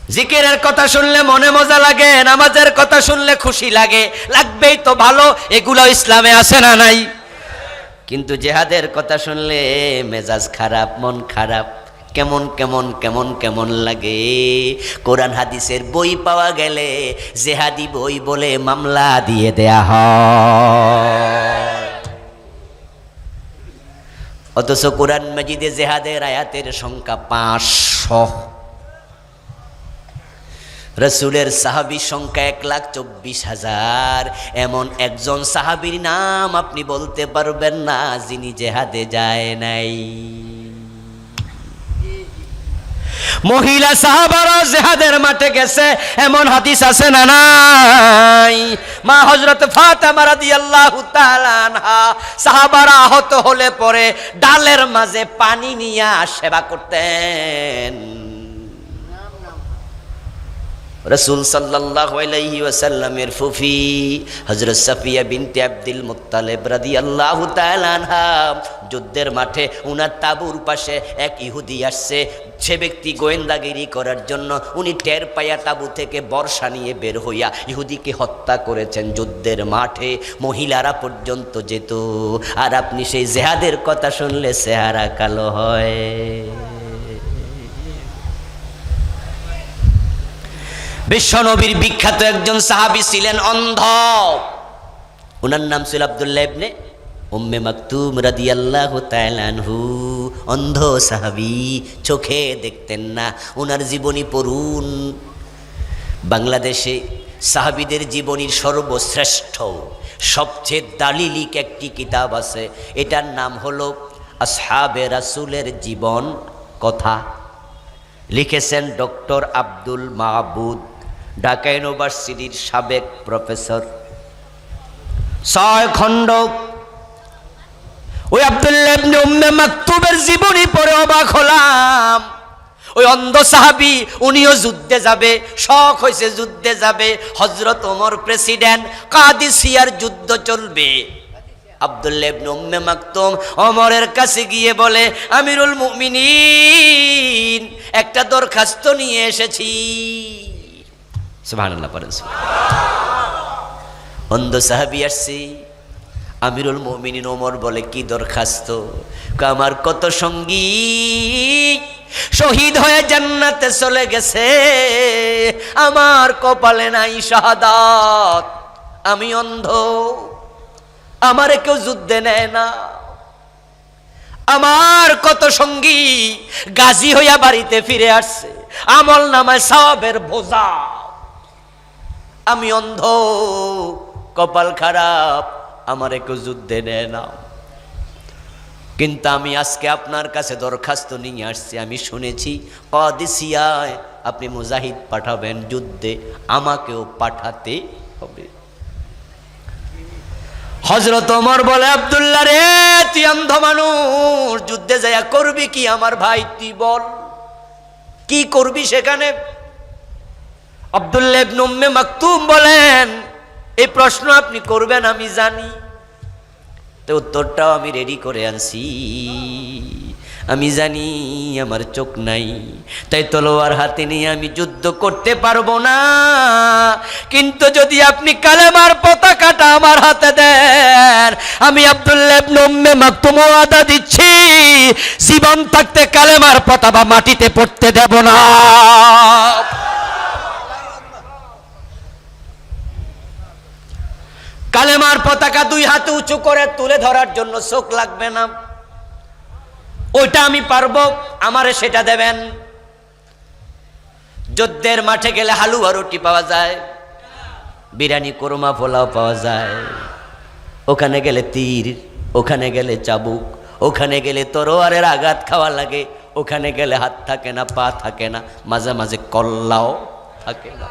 জিকিরের কথা শুনলে মনে মজা লাগে, নামাজের কথা শুনলে খুশি লাগে, লাগবেই তো ভালো, এগুলো ইসলামে আছে না নাই? কিন্তু জিহাদের কথা শুনলে মেজাজ খারাপ, মন খারাপ, কেমন কেমন কেমন কেমন লাগে। কোরআন হাদিসের বই পাওয়া গেলে জেহাদি বই বলে মামলা দিয়ে দেয়া হয়। অথচ কোরআন মাজিদে জেহাদের আয়াতের সংখ্যা 500, রসুলের সাহাবীর সংখ্যা 1,24,000। এমন একজন সাহাবীর নাম আপনি বলতে পারবেন না যিনি জেহাদে যায় নাই। মহিলা সাহাবারা জেহাদের মাঠে গেছে, এমন হাদিস আছে না নাই? মা হযরত ফাতেমা রাদিয়াল্লাহু তাআলা আনহা সাহাবারা আহত হলে পরে ডালের মাঝে পানি নিয়ে সেবা করতেন। রাসূল সাল্লাল্লাহু আলাইহি ওয়াসাল্লামের ফুফি হযরত সাফিয়া বিনতে আব্দুল মুত্তালিব রাদিয়াল্লাহু তাআলা আনহা যুদ্ধের মাঠে উনার তাঁবুর পাশে এক ইহুদি আসছে। সে ব্যক্তি গোয়েন্দাগিরি করার জন্য উনি টের পায়া তাঁবু থেকে বর্শা নিয়ে বের হইয়া ইহুদিকে হত্যা করেছেন। যুদ্ধের মাঠে মহিলারা পর্যন্ত যেত। আর আপনি সেই জেহাদের কথা শুনলে চেহারা কালো হয়। বিশ্বনবীর বিখ্যাত একজন সাহাবী ছিলেন অন্ধ, ওনার নাম ছিল আব্দুল্লাহ ইবনে উম্মে মাকতুম রাদিয়াল্লাহু তাআলা আনহু। অন্ধ সাহাবী, চোখে দেখতেন না। ওনার জীবনী পড়ুন। বাংলাদেশে সাহাবীদের জীবনীর সর্বশ্রেষ্ঠ, সবচেয়ে দালিলিক একটি কিতাব আছে, এটার নাম হলো আসহাবে রাসূলের জীবন কথা। লিখেছেন ডক্টর আব্দুল মাহবুদ, ঢাকা ইউনিভার্সিটির সাবেক প্রফেসর। 6 খণ্ড। ওই আব্দুল্লাহ ইবনে উম্মে মাকতুমের জীবনী পড়ে অবাক হলাম। ওই অন্ধ সাহাবী, উনিও যুদ্ধে যাবে, শখ হয়েছে যুদ্ধে যাবে। হযরত ওমর প্রেসিডেন্ট, কাদিসিয়ার যুদ্ধ চলবে। আব্দুল্লাহ ইবনে উম্মে মাকতুম ওমরের কাছে গিয়ে বলে, আমিরুল মুমিনিন, একটা দরখাস্ত নিয়ে এসেছি। সুবহানাল্লাহ পড়েন। অন্ধ সাহাবী আসছে। আমিরুল মুমিনিন ওমর বলে, কি দরখাস্ত? আমার কত সঙ্গী শহীদ হয়ে জান্নাতে চলে গেছে, আমার কপালে নাই শাহাদাত, আমি অন্ধ, আমারে কেউ যুদ্ধে নেয় না। আমার কত সঙ্গী গাজী হইয়া বাড়িতে ফিরে আসছে, আমল নামায় সওয়াবের বোঝা, আমি অন্ধ, কপাল খারাপ, আমারে কেউ যুদ্ধে নেয় না। কিন্তু আমি আজকে আপনার কাছে দরখাস্ত নিয়ে আসছি। আমি শুনেছি কাদিসিয়ায় আপনি মুজাহিদ পাঠাবেন যুদ্ধে, আমাকেও পাঠাতে হবে। হযরত ওমর বলে, আব্দুল্লাহ রে, তুই অন্ধ মানুষ, যুদ্ধে যাইয়া করবি কি? আমার ভাই তুই বল, কি করবি সেখানে? আব্দুল্লাহ ইবনে উম্মে মাকতুম বলেন, এই প্রশ্ন আপনি করবেন আমি জানি, তো উত্তরটাও আমি রেডি করে আনছি। আমি জানি আমার চোখ নাই, তাই তলোয়ার হাতে নিয়ে আমি যুদ্ধ করতে পারবো না। কিন্তু যদি আপনি কালেমার পতাকাটা আমার হাতে দেন, আমি আব্দুল্লাহ ইবনে উম্মে মাকতুম ওয়াদা দিচ্ছি, জীবন থাকতে কালেমার পতাকা মাটিতে পড়তে দেব না। কালেমার পতাকা 2 হাতে উঁচু করে তুলে ধরার জন্য চোখ লাগবে না, ওইটা আমি পারবো, আমারে সেটা দেবেন। যুদ্ধের মাঠে গেলে হালুয়া রুটি পাওয়া যায়, বিরিয়ানি কোরমা পোলাও পাওয়া যায়, ওখানে গেলে তীর, ওখানে গেলে চাবুক, ওখানে গেলে তরোয়ারের আঘাত খাওয়া লাগে, ওখানে গেলে হাত থাকে না, পা থাকে না, মাঝে মাঝে কল্লাও থাকে না।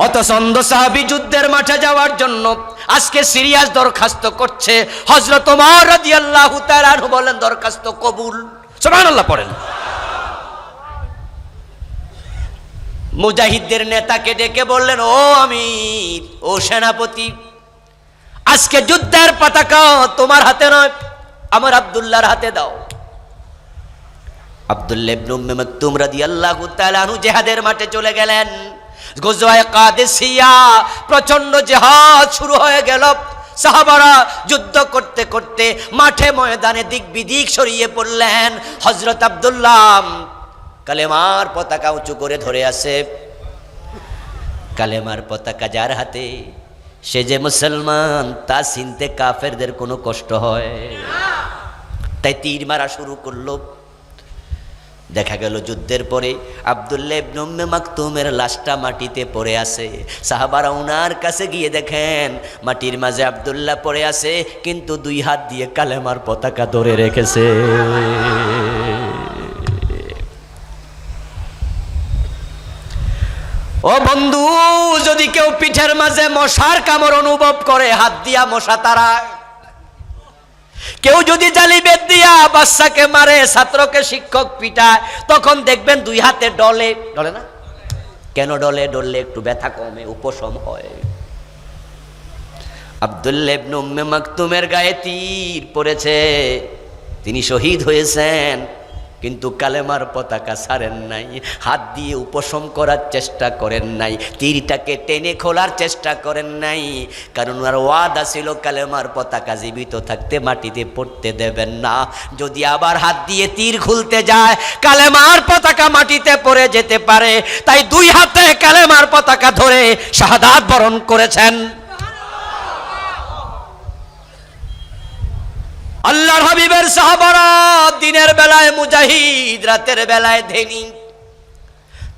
অথচ অন্ধ সাহাবী যুদ্ধের মাঠে যাওয়ার জন্য আজকে সিরিয়াস দরখাস্ত করছে। হযরত ওমর রাদিয়াল্লাহু তাআলা আনহু বলেন, দরখাস্ত কবুল। সুবহানাল্লাহ পড়েন। মুজাহিদদের নেতাকে ডেকে বললেন, ও আমির, ও সেনাপতি, আজকে যুদ্ধের পতাকা তোমার হাতে নয়, আমার আব্দুল্লাহর হাতে দাও। আব্দুল্লাহ ইবনে উম্মে মাকতুম রাদিয়াল্লাহু তাআলা আনহু জিহাদের মাঠে চলে গেলেন। গজওয়ায়ে কাদেসিয়া, প্রচন্ড জিহাদ শুরু হয়ে গেল। সাহাবারা যুদ্ধ করতে করতে মাঠে ময়দানে দিক বিদিক ছড়িয়ে পড়লেন। হযরত আব্দুল্লাহ কালেমার পতাকা উঁচু করে ধরে আছে। কালেমার পতাকা যার হাতে, সে যে মুসলমান তা চিনতে কাফেরদের কোনো কষ্ট হয়? তাই তীর মারা শুরু করলো। দেখা গেল যুদ্ধের পরে আব্দুল্লাহ ইবনে উম্মে মাকতুমের লাশটা মাটিতে পড়ে আছে। সাহাবারা উনার কাছে গিয়ে দেখেন মাটির মাঝে আব্দুল্লাহ পড়ে আছে, কিন্তু দুই হাত দিয়ে কালেমার পতাকা ধরে রেখেছে। ও বন্ধু, যদি কেউ পিঠের মাঝে মশার কামড় অনুভব করে, হাত দিয়া মশা তাড়ায়। কেউ যদি জালি বেত দিয়া বাচ্চাকে মারে, ছাত্রকে শিক্ষক পিটায়, তখন দেখবেন দুই হাতে ডলে। ডলে না? কেন ডলে? ডললে একটু ব্যথা কমে, উপশম হয়। আব্দুল্লাহ ইবনে উম্মে মাকতুমের গায়ে তীর পড়েছে, তিনি শহীদ হয়েছেন, কিন্তু কালেমার পতাকা ছাড়েন নাই, হাত দিয়ে উপশম করার চেষ্টা করেন নাই, তীরটাকে টেনে খোলার চেষ্টা করেন নাই। কারণ ওনার ওয়াদা ছিল কালেমার পতাকা জীবিত থাকতে মাটিতে পড়তে দেবেন না। যদি আবার হাত দিয়ে তীর খুলতে যায়, কালেমার পতাকা মাটিতে পড়ে যেতে পারে। তাই দুই হাতে কালেমার পতাকা ধরে শাহাদাত বরণ করেছেন। আল্লাহর হাবিবের সাহাবারা দিনের বেলায় মুজাহিদ, রাতের বেলায় ধেনি।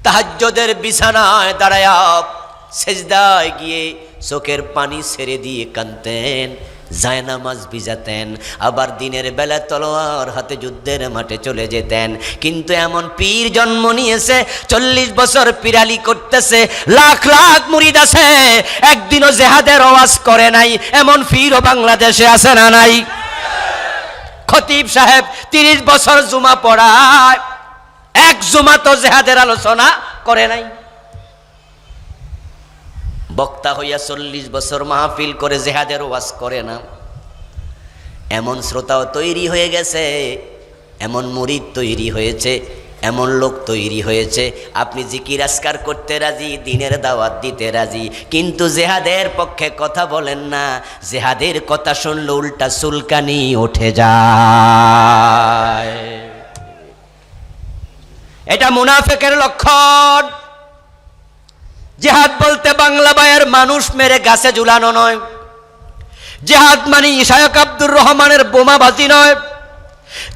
তাহাজ্জুদের বিছানায় দাঁড়ায়া সেজদায় গিয়ে চোখের পানি ছেড়ে দিয়ে কাঁদতেন, জায়নামাজ ভিজাতেন। আবার দিনের বেলা তলোয়ার হাতে যুদ্ধের মাঠে চলে যেতেন। কিন্তু এমন পীর জন্ম নিয়েছে, 40 বছর পিরালি করতেছে, লাখ লাখ মুরিদ আছে, একদিনও জিহাদের ওয়াজ করে নাই। এমন পীরও বাংলাদেশে আছে না নাই? খতিব সাহেব 30 বছর জুমা পড়ায়, এক জুমা তো জিহাদের আলোচনা করে নাই। বক্তা হইয়া 40 বছর মাহফিল করে জিহাদের ওয়াজ করে না। এমন শ্রোতাও তৈরি হয়ে গেছে, এমন মুরিদ তৈরি হয়েছে, এমন লোক তৈরি হয়েছে, আপনি জিকির আজকার করতে রাজি, দিনের দাওয়াত দিতে রাজি, কিন্তু জিহাদের পক্ষে কথা বলেন না। জিহাদের কথা শুনলে উল্টা চুলকানি উঠে যায়। এটা মুনাফিকের লক্ষণ। জিহাদ বলতে বাংলা বায়ের মানুষ মেরে গাছে ঝুলানো নয়। জিহাদ মানে শায়খ আব্দুর রহমানের বোমাবাজি নয়।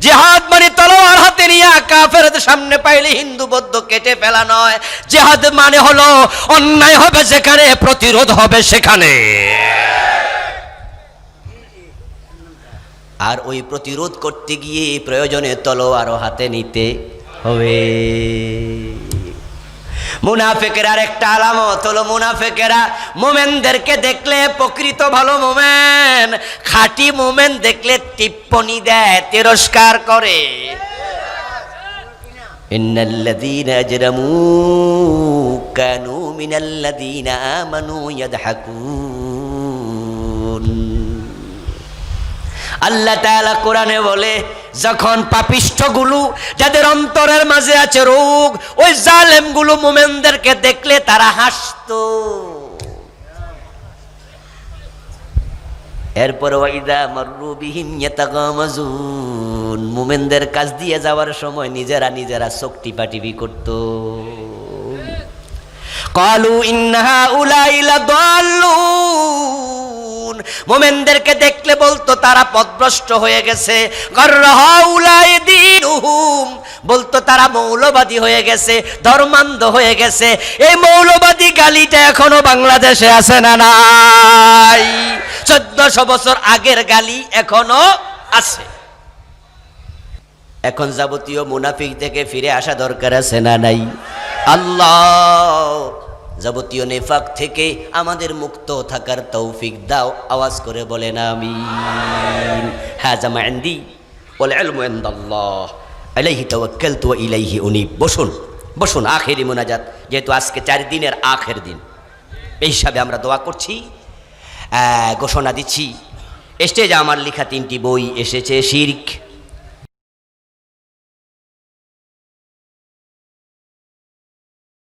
জিহাদ মানে তলোয়ার হাতে নিয়ে কাফেরদের সামনে পাইলে হিন্দু বৌদ্ধ কেটে ফেলা নয়। জিহাদ মানে হলো অন্যায় হবে যেখানে, প্রতিরোধ হবে সেখানে। আর ওই প্রতিরোধ করতে গিয়ে প্রয়োজনে তলোয়ারও হাতে নিতে হবে। মুনাফিকের আর একটা আলামত হলো, মুনাফিকেরা মোমেনদেরকে দেখলে প্রকৃত ভালো মোমেন, খাঁটি মোমেন দেখলে টিপ্পনি দেয়, তিরস্কার করে। ইন্নাল্লাযীনা আজরামু কানু মিনাল্লাযীনা আমানু ইয়াদহাকুন। আল্লাহ তাআলা কোরআনে বলে, যখন পাপিষ্ঠগুলো, যাদের অন্তরের মাঝে আছে রোগ, ওই জালেমগুলো মুমিনদেরকে দেখলে তারা হাসতো। এরপর ওয়াইদা মাররু বিহিম ইয়াতাগামাজুন, মুমিনদের কাছ দিয়ে যাওয়ার সময় নিজেরা নিজেরা চোখ টিপাটিপি করত। ক্বালু ইন্না হাউলাই লাদাল্লুন, মোমেনদেরকে দেখলে বলতো তারা পথভ্রষ্ট হয়ে গেছে। গররাউলাই দীনুহুম, বলতো তারা মৌলবাদী হয়ে গেছে, ধর্মান্ধ হয়ে গেছে। এই মৌলবাদী গালিটা এখনো বাংলাদেশে আছে না নাই? 1400 বছর আগের গালি এখনো আছে। এখন যাবতীয় মুনাফিক থেকে ফিরে আসা দরকার আছে না নাই? আল্লাহ যাবতীয় নেফাক থেকে আমাদের মুক্ত থাকার তৌফিক দাও। আওয়াজ করে বলেন আমিন। হাযা মা ইনদি ওয়াল ইলমু ইনদাল্লাহ আলাইহি তাওয়াক্কালতু ওয়া ইলাইহি উনীব। বসুন বসুন, আখেরি মুনাজাত, যেহেতু আজকে 4 দিনের আখের দিন, এই হিসাবে আমরা দোয়া করছি, ঘোষণা দিচ্ছি। স্টেজে আমার লেখা 3টি বই এসেছে, শিরক,